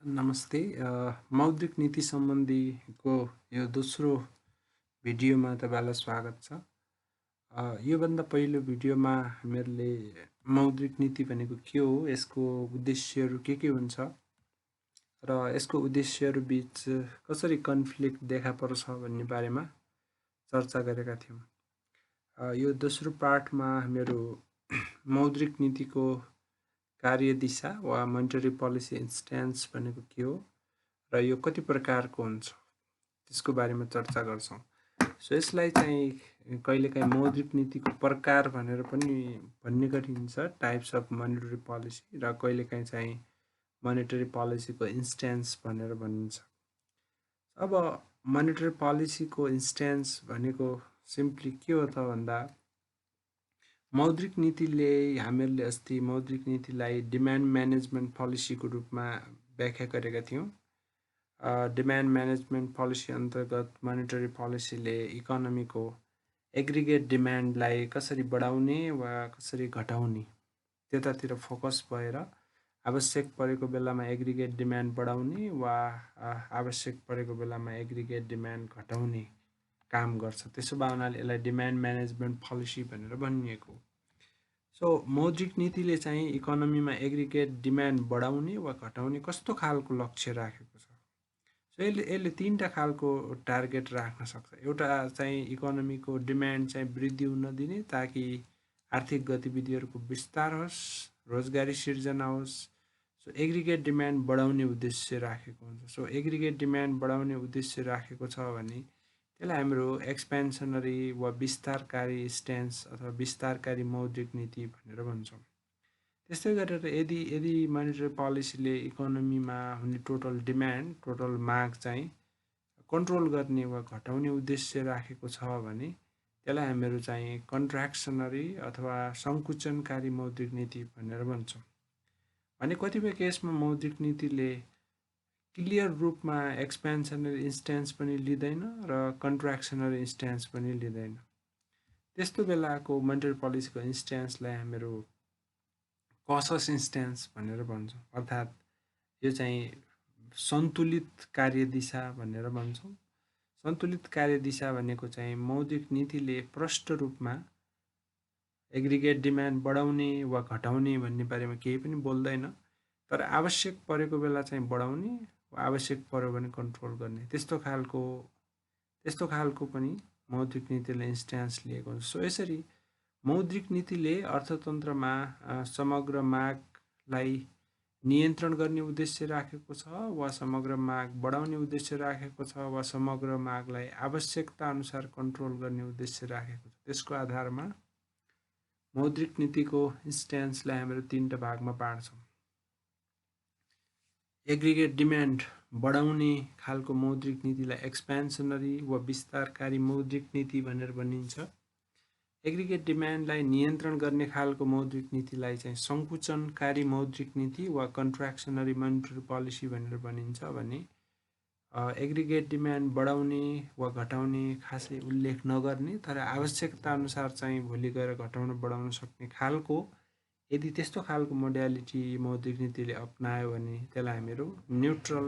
नमस्ते। मौद्रिक नीति सम्बन्धीको यो दोस्रो भिडियोमा तपाईँलाई स्वागत छ। योभन्दा पहिलो भिडियोमा हामीहरूले मौद्रिक नीति भनेको के हो, यसको उद्देश्यहरू के हुन्छ र यसको उद्देश्यहरू बीच कसरी कन्फ्लिक्ट देखा पर्छ भन्ने बारेमा चर्चा गरेका थियौँ। यो दोस्रो पार्टमा हामीहरू मौद्रिक नीतिको कार्यदिशा वा मोनेटरी पोलिसी स्ट्यान्स भनेको के हो र यो कति प्रकारको हुन्छ त्यसको बारेमा चर्चा गर्छौँ। सो यसलाई चाहिँ कहिलेकाहीँ मौद्रिक नीतिको प्रकार भनेर पनि भन्ने गरिन्छ, टाइप्स अफ मोनेटरी पोलिसी, र कहिलेकाहीँ चाहिँ मोनेटरी पोलिसीको इन्स्ट्यान्स भनेर भनिन्छ। अब मोनेटरी पोलिसीको इन्स्ट्यान्स भनेको सिम्पली के हो त भन्दा मौद्रिक नीतिले हामीहरूले अस्ति मौद्रिक नीतिलाई डिमान्ड म्यानेजमेन्ट पोलिसीको रूपमा व्याख्या गरेका थियौँ। डिमान्ड म्यानेजमेन्ट पोलिसी अन्तर्गत मोनेटरी पोलिसीले इकोनोमीको एग्रिगेट डिमान्डलाई कसरी बढाउने वा कसरी घटाउने त्यतातिर फोकस भएर आवश्यक परेको बेलामा एग्रिगेट डिमान्ड बढाउने वा आवश्यक परेको बेलामा एग्रिगेट डिमान्ड घटाउने काम गर्छ। त्यसो भए हुनाले यसलाई डिमान्ड म्यानेजमेन्ट पोलिसी भनेर भनिएको। सो मौद्रिक नीतिले चाहिँ इकोनोमीमा एग्रिगेट डिमान्ड बढाउने वा घटाउने कस्तो खालको लक्ष्य राखेको छ। सो यसले तीनटा खालको टार्गेट राख्न सक्छ। एउटा चाहिँ इकोनोमीको डिमान्ड चाहिँ वृद्धि हुन दिने ताकि आर्थिक गतिविधिहरूको विस्तार होस्, रोजगारी सिर्जना होस्। सो एग्रिगेट डिमान्ड बढाउने उद्देश्य राखेको हुन्छ। सो एग्रिगेट डिमान्ड बढाउने उद्देश्य राखेको छ भने त्यसलाई हाम्रो एक्सपेन्सनरी वा विस्तारकारी स्ट्यान्स अथवा विस्तारकारी मौद्रिक नीति भनेर भन्छौँ। त्यस्तै गरेर यदि मोनेटरी पोलिसीले इकोनोमीमा हुने टोटल माग चाहिँ कन्ट्रोल गर्ने वा घटाउने उद्देश्य राखेको छ भने त्यसलाई हामीहरू चाहिँ कन्ट्र्याक्सनरी अथवा सङ्कुचनकारी मौद्रिक नीति भनेर भन्छौँ। भने कतिपय केसमा मौद्रिक नीतिले क्लियर रूपमा एक्सपेन्सनरी इन्स्ट्यान्स पनि लिँदैन र कन्ट्र्याक्सनरी इन्स्ट्यान्स पनि लिँदैन। त्यस्तो बेलाको मोनेटरी पोलिसीको इन्स्ट्यान्सलाई हामीहरू कसस इन्स्ट्यान्स भनेर भन्छौँ। अर्थात् यो चाहिँ सन्तुलित कार्यदिशा भनेर भन्छौँ। सन्तुलित कार्यदिशा भनेको चाहिँ मौद्रिक नीतिले प्रष्ट रूपमा एग्रिगेट डिमान्ड बढाउने वा घटाउने भन्ने बारेमा केही पनि बोल्दैन, तर आवश्यक परेको बेला चाहिँ बढाउने वा आवश्यक पर्यो भने कन्ट्रोल गर्ने त्यस्तो खालको पनि मौद्रिक नीतिले इन्स्ट्यान्स लिएको हुन्छ। सो यसरी मौद्रिक नीतिले अर्थतन्त्रमा समग्र मागलाई नियन्त्रण गर्ने उद्देश्य राखेको छ वा समग्र माग बढाउने उद्देश्य राखेको छ वा समग्र मागलाई आवश्यकता अनुसार कन्ट्रोल गर्ने उद्देश्य राखेको छ। त्यसको आधारमा मौद्रिक नीतिको इन्स्ट्यान्सलाई हामीहरू तीनटा भागमा बाँड्छौँ। एग्रिगेट डिमान्ड बढाउने खालको मौद्रिक नीतिलाई एक्सपेन्सनरी वा विस्तारकारी मौद्रिक नीति भनेर भनिन्छ। एग्रिगेट डिमान्डलाई नियन्त्रण गर्ने खालको मौद्रिक नीतिलाई चाहिँ सङ्कुचनकारी मौद्रिक नीति वा कन्ट्र्याक्सनरी मोनेटरी पोलिसी भनेर भनिन्छ। भने एग्रिगेट डिमान्ड बढाउने वा घटाउने खासै उल्लेख नगर्ने तर आवश्यकता अनुसार चाहिँ भोलि गएर घटाउन बढाउन सक्ने खालको यदि त्यस्तो खालको मोडालिटी मौद्रिक नीतिले अप्नायो भने त्यसलाई हामीहरू न्युट्रल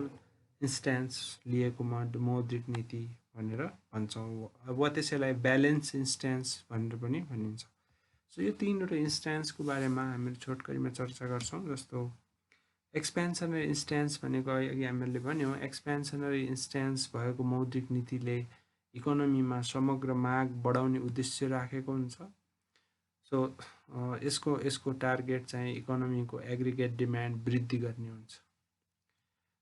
इन्स्ट्यान्स लिएको मौद्रिक नीति भनेर भन्छौँ वा त्यसैलाई ब्यालेन्स इन्स्ट्यान्स भनेर पनि भनिन्छ। सो यो तीनवटा इन्स्ट्यान्सको बारेमा हामीहरू छोटकरीमा चर्चा गर्छौँ। जस्तो एक्सपेन्सनरी इन्स्ट्यान्स भनेको अघि हामीले भन्यौँ, एक्सपेन्सनरी इन्स्ट्यान्स भएको मौद्रिक नीतिले इकोनोमीमा समग्र माग बढाउने उद्देश्य राखेको हुन्छ। सो यसको टार्गेट चाहिँ इकोनोमीको एग्रिगेट डिमान्ड वृद्धि गर्ने हुन्छ।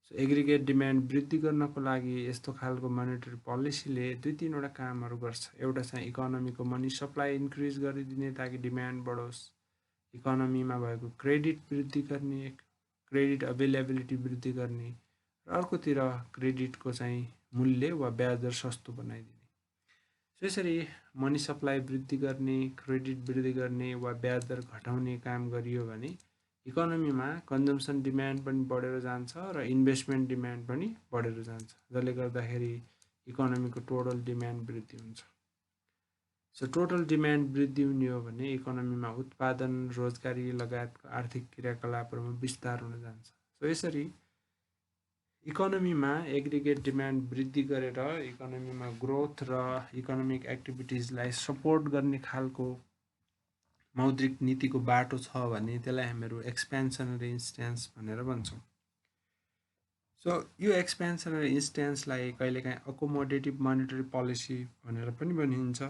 सो एग्रिगेट डिमान्ड वृद्धि गर्नको लागि यस्तो खालको मोनेटरी पोलिसीले दुई तीनवटा कामहरू गर्छ। एउटा चाहिँ इकोनोमीको मनी सप्लाई इन्क्रिज गरिदिने ताकि डिमान्ड बढोस्, इकोनोमीमा भएको क्रेडिट वृद्धि गर्ने, क्रेडिट अभाइलेबिलिटी वृद्धि गर्ने, र अर्कोतिर क्रेडिटको चाहिँ मूल्य वा ब्याज दर सस्तो बनाइदिने। त्यसरी मनी सप्लाई वृद्धि गर्ने, क्रेडिट वृद्धि गर्ने वा ब्याज दर घटाउने काम गरियो भने इकोनोमीमा कन्जम्सन डिमान्ड पनि बढेर जान्छ र इन्भेस्टमेन्ट डिमान्ड पनि बढेर जान्छ, जसले गर्दाखेरि इकोनोमीको टोटल डिमान्ड वृद्धि हुन्छ। सो टोटल डिमान्ड वृद्धि हुने हो भने इकोनोमीमा उत्पादन, रोजगारी लगायतको आर्थिक क्रियाकलापहरूमा विस्तार हुन जान्छ। सो यसरी इकोनोमीमा एग्रिगेट डिमान्ड वृद्धि गरेर इकोनोमीमा ग्रोथ र इकोनोमिक एक्टिभिटिजलाई सपोर्ट गर्ने खालको मौद्रिक नीतिको बाटो छ भने त्यसलाई हामीहरू एक्सपेन्सनरी इन्स्ट्यान्स भनेर भन्छौँ। सो यो एक्सपेन्सनरी इन्स्ट्यान्सलाई कहिलेकाहीँ अकोमोडेटिभ मोनेटरी पोलिसी भनेर पनि भनिन्छ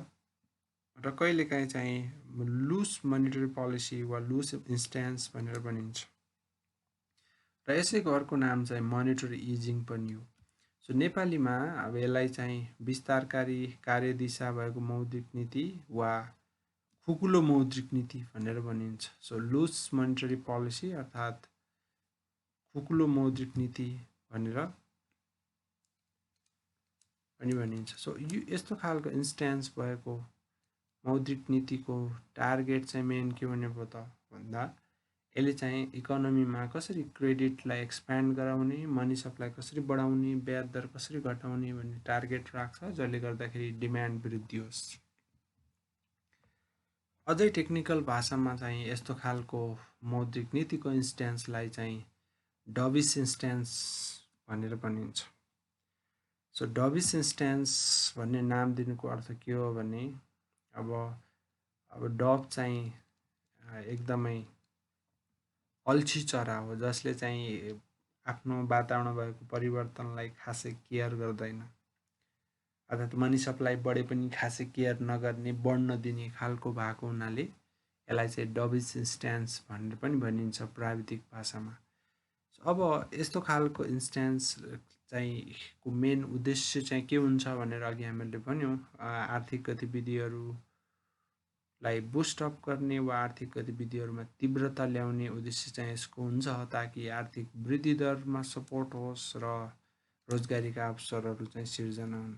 र कहिलेकाहीँ चाहिँ लुज मोनेटरी पोलिसी वा लुज इन्स्ट्यान्स भनेर भनिन्छ र यसैको अर्को नाम चाहिँ मोनेटरी इजिङ पनि हो। सो नेपालीमा अब यसलाई चाहिँ विस्तारकारी कार्यदिशा भएको मौद्रिक नीति वा खुकुलो मौद्रिक नीति भनेर भनिन्छ। सो लुज मोनेटरी पोलिसी अर्थात् खुकुलो मौद्रिक नीति भनेर पनि भनिन्छ। सो यो यस्तो खालको इन्स्ट्यान्स भएको मौद्रिक नीतिको टार्गेट चाहिँ मेन के भनेको त भन्दा यसले चाहिँ इकोनोमीमा कसरी क्रेडिटलाई एक्सप्यान्ड गराउने, मनी सप्लाई कसरी बढाउने, ब्याज दर कसरी घटाउने भन्ने टार्गेट राख्छ, जसले गर्दाखेरि डिमान्ड वृद्धि होस्। अझै टेक्निकल भाषामा चाहिँ यस्तो खालको मौद्रिक नीतिको इन्स्ट्यान्सलाई चाहिँ डबिस इन्स्ट्यान्स भनेर भनिन्छ। सो डबिस इन्स्ट्यान्स भन्ने नाम दिनुको अर्थ के हो भने अब डब चाहिँ एकदमै अल्छी चरा हो जसले चाहिँ आफ्नो वातावरण भएको परिवर्तनलाई खासै केयर गर्दैन, अर्थात् मनी सप्लाई बढे पनि खासै केयर नगर्ने, बढ्न दिने खालको भएको हुनाले यसलाई चाहिँ डबिस इन्स्ट्यान्स भनेर पनि भनिन्छ प्राविधिक भाषामा। अब यस्तो खालको इन्स्ट्यान्स चाहिँ को मेन उद्देश्य चाहिँ के हुन्छ भनेर अघि हामीले भन्यौँ, आर्थिक गतिविधिहरूलाई बुस्ट अप गर्ने वा आर्थिक गतिविधिहरूमा तीव्रता ल्याउने उद्देश्य चाहिँ यसको हुन्छ ताकि आर्थिक वृद्धि दरमा सपोर्ट होस् र रोजगारीका अवसरहरू चाहिँ सिर्जना हुन्।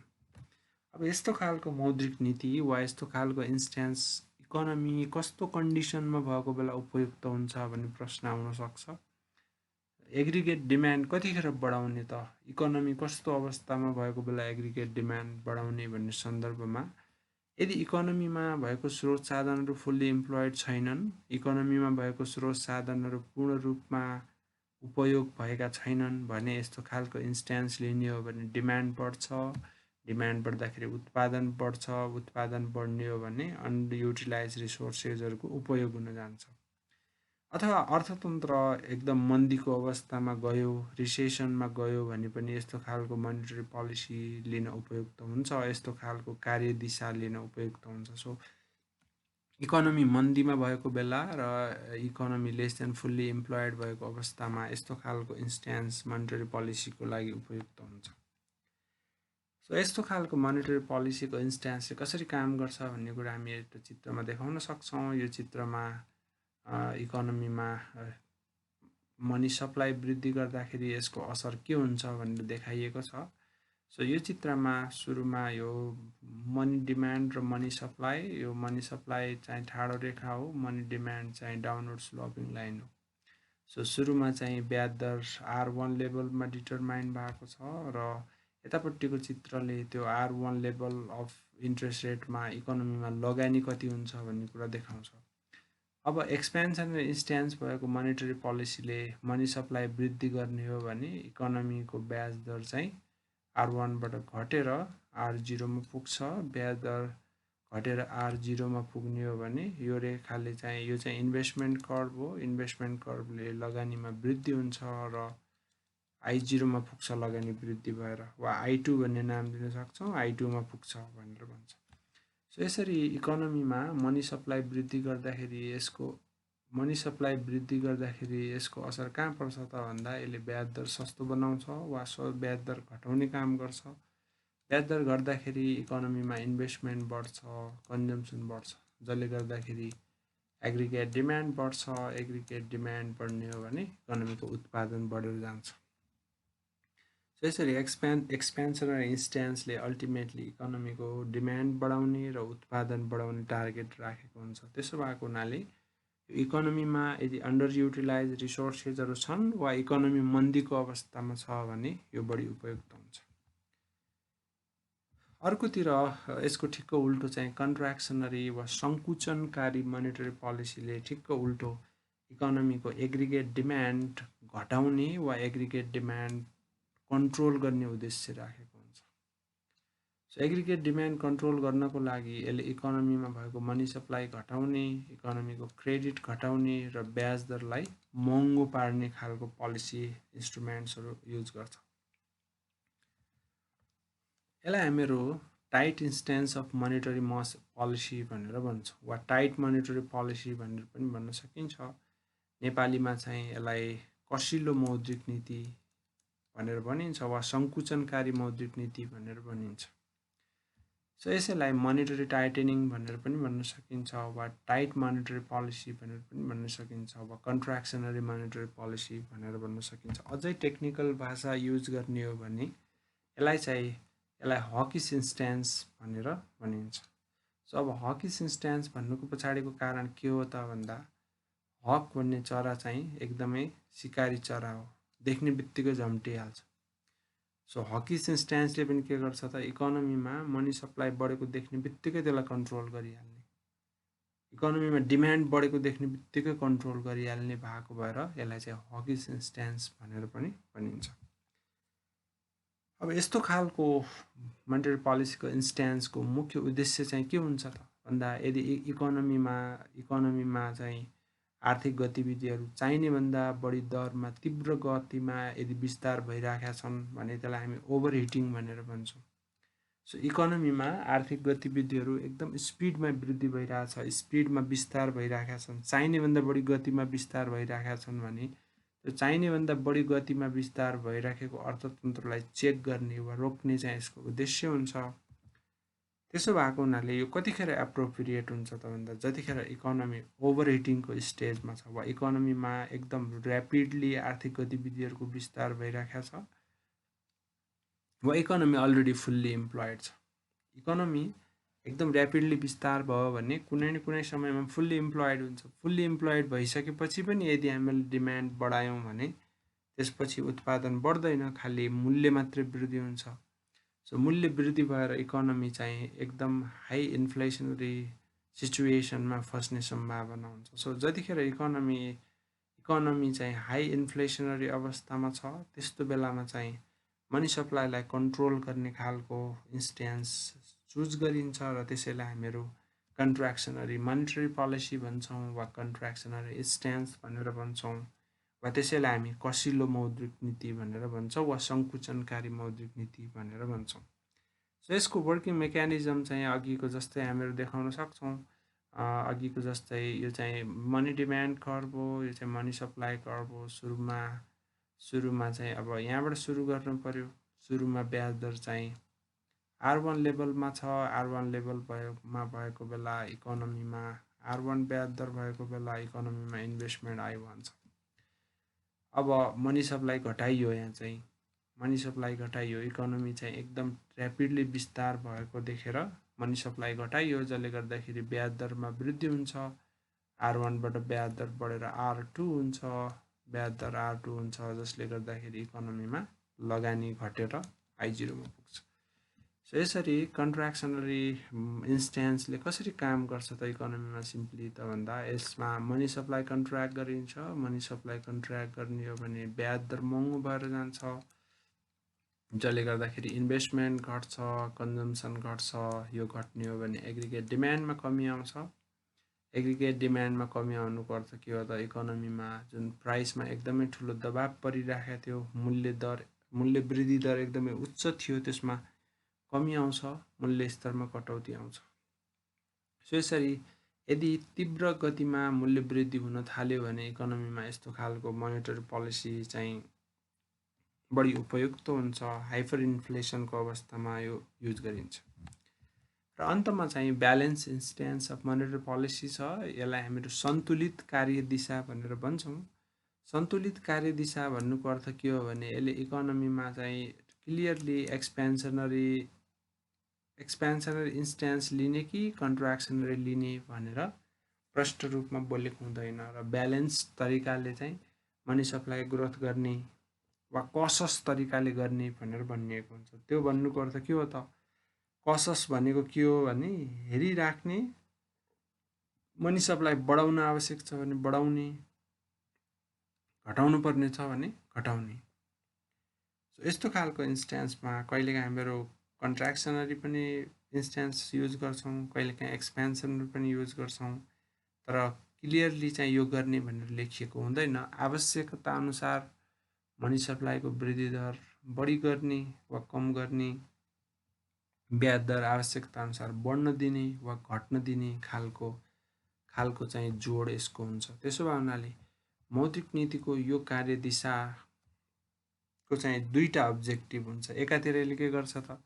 अब यस्तो खालको मौद्रिक नीति वा यस्तो खालको इन्स्ट्यान्स इकोनोमी कस्तो कन्डिसनमा भएको बेला उपयुक्त हुन्छ भन्ने प्रश्न आउन सक्छ। एग्रिगेट डिमान्ड कतिखेर बढाउने त, इकोनोमी कस्तो अवस्थामा भएको बेला एग्रिगेट डिमान्ड बढाउने भन्ने सन्दर्भमा यदि इकोनोमीमा भएको स्रोत साधनहरू फुल्ली इम्प्लोइड छैनन्, इकोनोमीमा भएको स्रोत साधनहरू पूर्ण रूपमा उपयोग भएका छैनन् भने यस्तो खालको इन्स्ट्यान्स लिने हो भने डिमान्ड बढ्छ, डिमान्ड बढ्दाखेरि उत्पादन बढ्छ, उत्पादन बढ्ने हो भने अनयुटिलाइज रिसोर्सेसहरूको उपयोग हुन जान्छ। अथवा अर्थतन्त्र एकदम मन्दीको अवस्थामा गयो, रिसेसनमा गयो भने पनि यस्तो खालको मोनेटरी पोलिसी लिन उपयुक्त हुन्छ, यस्तो खालको कार्यदिशा लिन उपयुक्त हुन्छ। सो इकोनोमी मन्दीमा भएको बेला र economy less than fully employed भएको अवस्थामा यस्तो खालको इन्स्ट्यान्स मोनेटरी पोलिसीको लागि उपयुक्त हुन्छ। सो यस्तो खालको मोनेटरी पोलिसीको इन्स्ट्यान्सले कसरी काम गर्छ भन्ने कुरा हामी एउटा चित्रमा देखाउन सक्छौँ। यो चित्रमा इकोनोमीमा मनी सप्लाई वृद्धि गर्दाखेरि यसको असर के हुन्छ भनेर देखाइएको छ। सो यो चित्रमा सुरुमा यो मनी डिमान्ड र मनी सप्लाई, यो मनी सप्लाई चाहिँ ठाडो रेखा हो, मनी डिमान्ड चाहिँ डाउनवर्ड स्लोपिङ लाइन हो। सो सुरुमा चाहिँ ब्याज दर R1 लेभलमा डिटरमाइन भएको छ र यतापट्टिको चित्रले त्यो R1 लेभल अफ इन्ट्रेस्ट रेटमा इकोनोमीमा लगानी कति हुन्छ भन्ने कुरा देखाउँछ। अब एक्सपेन्सन इन्स्ट्यान्स भएको मोनेटरी पोलिसीले मनी सप्लाई वृद्धि गर्ने हो भने इकोनोमीको ब्याज दर चाहिँ R1बाट घटेर R0 मा पुग्छ, ब्याज दर घटेर R0 मा पुग्ने हो भने यो रेखाले चाहिँ यो चाहिँ इन्भेस्टमेन्ट कर्भ हो, इन्भेस्टमेन्ट कर्भले लगानीमा वृद्धि हुन्छ र I0 मा पुग्छ लगानी वृद्धि भएर, वा I2 भन्ने नाम दिन सक्छौँ, I2 मा पुग्छ भनेर भन्छ। सो यसरी इकोनोमीमा मनी सप्लाई वृद्धि गर्दाखेरि यसको असर कहाँ पर्छ त भन्दा यसले ब्याज दर सस्तो बनाउँछ वा ब्याज दर घटाउने काम गर्छ। ब्याज दर घट्दाखेरि इकोनोमीमा इन्भेस्टमेन्ट बढ्छ, कन्जम्सन बढ्छ, जसले गर्दाखेरि एग्रिगेट डिमान्ड बढ्छ। एग्रिगेट डिमान्ड बढ्ने हो भने इकोनोमीको उत्पादन बढेर जान्छ। सो यसरी एक्सपेन्सनरी इन्स्ट्यान्सले अल्टिमेटली इकोनोमीको डिमान्ड बढाउने र उत्पादन बढाउने टार्गेट राखेको हुन्छ। त्यसो भएको हुनाले इकोनोमीमा यदि अन्डर युटिलाइज रिसोर्सेसहरू छन् वा इकोनोमी मन्दीको अवस्थामा छ भने यो बढी उपयुक्त हुन्छ। अर्कोतिर यसको ठिक्क उल्टो चाहिँ कन्ट्र्याक्सनरी वा सङ्कुचनकारी मोनेटरी पोलिसीले ठिक्क उल्टो इकोनोमीको एग्रिगेट डिमान्ड घटाउने वा एग्रिगेट डिमान्ड कन्ट्रोल गर्ने उद्देश्य राखेको हुन्छ। सो एग्रिगेट डिमान्ड कन्ट्रोल गर्नको लागि यसले इकोनोमीमा भएको मनी सप्लाई घटाउने, इकोनोमीको क्रेडिट घटाउने र ब्याज दरलाई महँगो पार्ने खालको पोलिसी इन्स्ट्रुमेन्ट्सहरू युज गर्छ। यसलाई हामीहरू tight instance of monetary policy भनेर भन्छौँ वा टाइट मोनेटरी पोलिसी भनेर पनि भन्न सकिन्छ। नेपालीमा चाहिँ यसलाई कसिलो मौद्रिक नीति भनेर भनिन्छ वा सङ्कुचनकारी मौद्रिक नीति भनेर भनिन्छ। सो यसैलाई मोनेटरी टाइटेनिङ भनेर पनि भन्न सकिन्छ वा टाइट मोनेटरी पोलिसी भनेर पनि भन्न सकिन्छ वा कन्ट्र्याक्सनरी मोनेटरी पोलिसी भनेर भन्न सकिन्छ। अझै टेक्निकल भाषा युज गर्ने हो भने यसलाई हकिस इन्स्ट्यान्स भनेर भनिन्छ। सो अब हकिस इन्स्ट्यान्स भन्नुको पछाडिको कारण के हो त भन्दा हक भन्ने चरा चाहिँ एकदमै शिकारी चरा हो, देख्ने बित्तिकै झम्टिहाल्छ। सो हकिस इन्स्ट्यान्सले पनि के गर्छ त इकोनोमीमा मनी सप्लाई बढेको देख्ने बित्तिकै त्यसलाई कन्ट्रोल गरिहाल्ने, इकोनोमीमा डिमान्ड बढेको देख्ने बित्तिकै कन्ट्रोल गरिहाल्ने भएको भएर यसलाई चाहिँ हकिस इन्स्ट्यान्स भनेर पनि भनिन्छ। अब यस्तो खालको मोनेटरी पोलिसीको इन्स्ट्यान्सको मुख्य उद्देश्य चाहिँ के हुन्छ त भन्दा यदि इकोनोमीमा चाहिँ आर्थिक गतिविधिहरू चाहिने भन्दा बढी दरमा तीव्र गतिमा यदि विस्तार भइरहेका छन् भने त्यसलाई हामी ओभरहिटिङ भनेर भन्छौँ। सो इकोनोमीमा आर्थिक गतिविधिहरू एकदम स्पिडमा वृद्धि भइरहेछ, स्पिडमा विस्तार भइरहेका छन्, चाहिने भन्दा बढी गतिमा विस्तार भइरहेका छन् भने त्यो चाहिने भन्दा बढी गतिमा विस्तार भइराखेको अर्थतन्त्रलाई चेक गर्ने वा रोक्ने चाहिँ यसको उद्देश्य हुन्छ। त्यसो भएको हुनाले यो कतिखेर एप्रोप्रिएट हुन्छ त भन्दा जतिखेर इकोनोमी ओभरहिटिङको स्टेजमा छ वा इकोनोमीमा एकदम ऱ्यापिडली आर्थिक गतिविधिहरूको विस्तार भइरहेको छ वा इकोनोमी अलरेडी फुल्ली इम्प्लोइड छ। इकोनोमी एकदम ऱ्यापिडली विस्तार भयो भने कुनै न कुनै समयमा फुल्ली इम्प्लोइड हुन्छ। फुल्ली इम्प्लोइड भइसकेपछि पनि यदि हामीले डिमान्ड बढायौँ भने त्यसपछि उत्पादन बढ्दैन, खालि मूल्य मात्रै वृद्धि हुन्छ। सो मूल्य वृद्धि भएर इकोनोमी चाहिँ एकदम हाई इन्फ्लेसनरी सिचुएसनमा फस्ने सम्भावना हुन्छ। सो जतिखेर इकोनोमी चाहिँ हाई इन्फ्लेसनरी अवस्थामा छ त्यस्तो बेलामा चाहिँ मनी सप्लाईलाई कन्ट्रोल गर्ने खालको इन्स्ट्यान्स चुज गरिन्छ र त्यसैलाई हामीहरू कन्ट्र्याक्सनरी मोनेटरी पोलिसी भन्छौँ वा कन्ट्र्याक्सनरी इन्स्ट्यान्स भनेर भन्छौँ वा त्यसैलाई हामी कसिलो मौद्रिक नीति भनेर भन्छौँ वा सङ्कुचनकारी मौद्रिक नीति भनेर भन्छौँ। सो यसको वर्किङ मेकानिजम चाहिँ अघिको जस्तै हामीहरू देखाउन सक्छौँ। अघिको जस्तै यो चाहिँ मनी डिमान्ड कर्भ हो, यो चाहिँ मनी सप्लाई कर्भ हो। सुरुमा चाहिँ अब यहाँबाट सुरु गर्नु पर्यो। सुरुमा ब्याज दर चाहिँ R1 लेभलमा छ, R1 लेभल भएको बेला इकोनोमीमा R1 ब्याज दर भएको बेला इकोनोमीमा इन्भेस्टमेन्ट I1 छ। अब मनी सप्लाई घटाइयो, यहाँ चाहिँ मनी सप्लाई घटाइयो, इकोनोमी चाहिँ एकदम ऱ्यापिडली विस्तार भएको देखेर मनी सप्लाई घटाइयो, जसले गर्दाखेरि ब्याज दरमा वृद्धि हुन्छ। R1बाट ब्याज दर बढेर R2 हुन्छ, ब्याज दर R2 हुन्छ, जसले गर्दाखेरि इकोनोमीमा लगानी घटेर I0 मा पुग्छ। सो यसरी कन्ट्र्याक्सनरी इन्स्ट्यान्सले कसरी काम गर्छ त इकोनोमीमा सिम्पली त भन्दा यसमा मनी सप्लाई कन्ट्र्याक्ट गरिन्छ। मनी सप्लाई कन्ट्र्याक्ट गर्ने हो भने ब्याज दर महँगो भएर जान्छ, जसले गर्दाखेरि इन्भेस्टमेन्ट घट्छ, कन्जम्सन घट्छ। यो घट्ने हो भने एग्रिगेट डिमान्डमा कमी आउँछ। एग्रिगेट डिमान्डमा कमी आउनुको अर्थ के हो त इकोनोमीमा जुन प्राइसमा एकदमै ठुलो दबाब परिरहेको थियो, मूल्य वृद्धि दर एकदमै उच्च थियो, त्यसमा कमी आउँछ, मूल्य स्तरमा कटौती आउँछ। सो यसरी यदि तीव्र गतिमा मूल्य वृद्धि हुन थाल्यो भने इकोनोमीमा यस्तो खालको मोनेटरी पोलिसी चाहिँ बढी उपयुक्त हुन्छ। हाइपर इन्फ्लेसनको अवस्थामा यो युज गरिन्छ। र अन्तमा चाहिँ balance instance of monetary policy छ। यसलाई हामीहरू सन्तुलित कार्यदिशा भनेर भन्छौँ। सन्तुलित कार्यदिशा भन्नुको अर्थ के हो भने यसले इकोनोमीमा चाहिँ क्लियरली एक्सपेन्सनरी इन्स्ट्यान्स लिने कि कन्ट्र्याक्सनरी लिने भनेर प्रष्ट रूपमा बोलेको हुँदैन र ब्यालेन्स तरिकाले चाहिँ मनी सप्लाई ग्रोथ गर्ने वा कसस तरिकाले गर्ने भनेर भनिएको हुन्छ। त्यो भन्नुको अर्थ के हो त कसस भनेको के हो भने हेरिराख्ने, मनी सप्लाई बढाउन आवश्यक छ भने बढाउने, घटाउनु पर्ने छ भने घटाउने। सो यस्तो खालको इन्स्ट्यान्समा कहिलेकाहीँ हाम्रो कन्ट्र्याक्सनरी पनि इन्स्ट्यान्स युज गर्छौँ, कहिलेकाहीँ एक्सपेन्सनरी पनि युज गर्छौँ, तर क्लियरली चाहिँ यो गर्ने भनेर लेखिएको हुँदैन। आवश्यकता अनुसार मनी सप्लाईको वृद्धि दर बढी गर्ने वा कम गर्ने, ब्याज दर आवश्यकता अनुसार बढ्न दिने वा घट्न दिने खालको चाहिँ जोड यसको हुन्छ। त्यसो भए हुनाले मौद्रिक नीतिको यो कार्यदिशाको चाहिँ दुईटा अब्जेक्टिभ हुन्छ। एकातिर यसले के गर्छ त,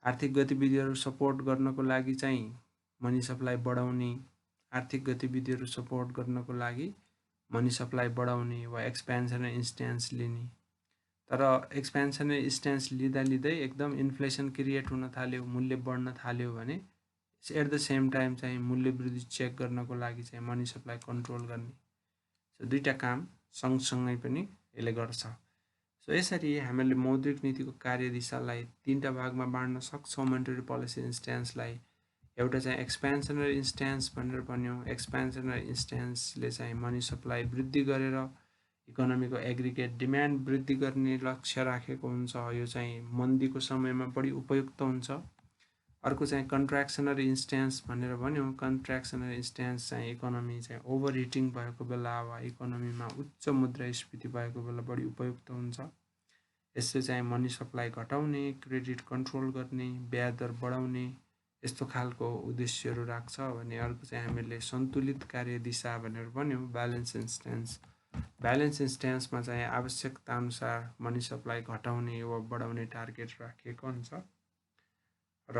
आर्थिक गतिविधिहरू सपोर्ट गर्नको लागि चाहिँ मनी सप्लाई बढाउने, आर्थिक गतिविधिहरू सपोर्ट गर्नको लागि मनी सप्लाई बढाउने वा एक्सपेन्सनरी स्ट्यान्स लिने। तर एक्सपेन्सनरी स्ट्यान्स लिँदा लिँदै एकदम इन्फ्लेसन क्रिएट हुन थाल्यो, मूल्य बढ्न थाल्यो भने एट द सेम टाइम चाहिँ मूल्य वृद्धि चेक गर्नको लागि चाहिँ मनी सप्लाई कन्ट्रोल गर्ने। सो दुईटा काम सँगसँगै पनि यसले गर्छ। सो यसरी हामीले मौद्रिक नीतिको कार्यदिशालाई तीनटा भागमा बाँड्न सक्छौँ। मोनेटरी पोलिसी इन्स्ट्यान्सलाई एउटा चाहिँ एक्सपेन्सनरी इन्स्ट्यान्स भनेर भन्यो। एक्सपेन्सनरी इन्स्ट्यान्सले चाहिँ मनी सप्लाई वृद्धि गरेर इकोनोमीको एग्रिगेट डिमान्ड वृद्धि गर्ने लक्ष्य राखेको हुन्छ। यो चाहिँ मन्दीको समयमा बढी उपयुक्त हुन्छ। अर्को चाहिँ कन्ट्र्याक्सनरी इन्स्ट्यान्स भनेर भन्यो। कन्ट्र्याक्सनरी इन्स्ट्यान्स चाहिँ इकोनोमी चाहिँ ओभर हिटिङ भएको बेला वा इकोनोमीमा उच्च मुद्रास्फीति भएको बेला बढी उपयुक्त हुन्छ। यसले चाहिँ मनी सप्लाई घटाउने, क्रेडिट कन्ट्रोल गर्ने, ब्याज दर बढाउने यस्तो खालको उद्देश्यहरू राख्छ भने अर्को चाहिँ हामीले सन्तुलित कार्यदिशा भनेर भन्यो, ब्यालेन्स इन्स्ट्यान्स। ब्यालेन्स इन्स्ट्यान्समा चाहिँ आवश्यकता अनुसार मनी सप्लाई घटाउने वा बढाउने टार्गेट राखिएको हुन्छ र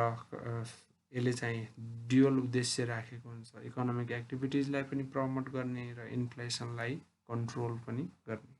यसले चाहिँ ड्युअल उद्देश्य राखेको हुन्छ, इकोनोमिक एक्टिभिटिजलाई पनि प्रमोट गर्ने र इन्फ्लेसनलाई कन्ट्रोल पनि गर्ने।